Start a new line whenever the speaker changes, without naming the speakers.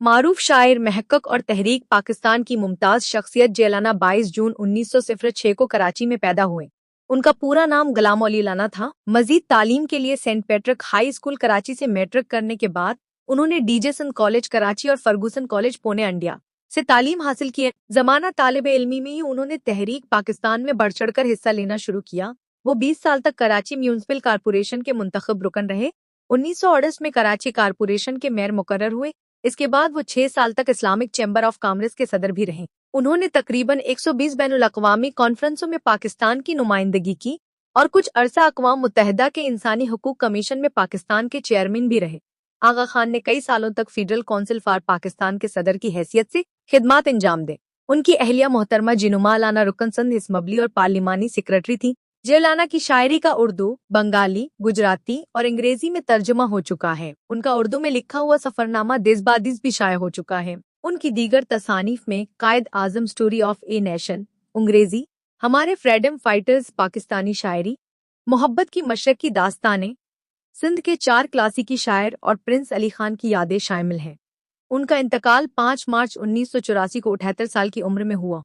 معروف شاعر محقق اور تحریک پاکستان کی ممتاز شخصیت جیلانا 22 جون 1906 کو کراچی میں پیدا ہوئے۔ ان کا پورا نام غلام علی لانا تھا۔ مزید تعلیم کے لیے سینٹ پیٹرک ہائی اسکول کراچی سے میٹرک کرنے کے بعد انہوں نے ڈیجسن کالج کراچی اور فرگوسن کالج پونے انڈیا سے تعلیم حاصل کی۔ زمانہ طالب علمی میں ہی انہوں نے تحریک پاکستان میں بڑھ چڑھ کر حصہ لینا شروع کیا۔ وہ 20 سال تک کراچی میونسپل کارپوریشن کے منتخب رکن رہے۔ 1968 میں کراچی کارپوریشن کے میئر مقرر ہوئے۔ اس کے بعد وہ 6 سال تک اسلامک چیمبر آف کامرس کے صدر بھی رہے۔ انہوں نے تقریباً 120 بین الاقوامی کانفرنسوں میں پاکستان کی نمائندگی کی اور کچھ عرصہ اقوام متحدہ کے انسانی حقوق کمیشن میں پاکستان کے چیئرمین بھی رہے۔ آغا خان نے کئی سالوں تک فیڈرل کونسل فار پاکستان کے صدر کی حیثیت سے خدمات انجام دے۔ ان کی اہلیہ محترمہ جنوما لانا رکن سندھ اسمبلی اور پارلیمانی سیکرٹری تھیں۔ جیلانا کی شاعری کا اردو، بنگالی، گجراتی اور انگریزی میں ترجمہ ہو چکا ہے۔ ان کا اردو میں لکھا ہوا سفرنامہ دس بادس بھی شائع ہو چکا ہے۔ ان کی دیگر تصانیف میں Quaid Azam story of a nation انگریزی، ہمارے فریڈم فائٹرز پاکستانی شاعری، محبت کی مشرقی داستانیں، سندھ کے 4 کلاسیکی شاعر اور پرنس علی خان کی یادیں شامل ہیں۔ ان کا انتقال 5 مارچ 1984 کو 78 سال کی عمر میں ہوا۔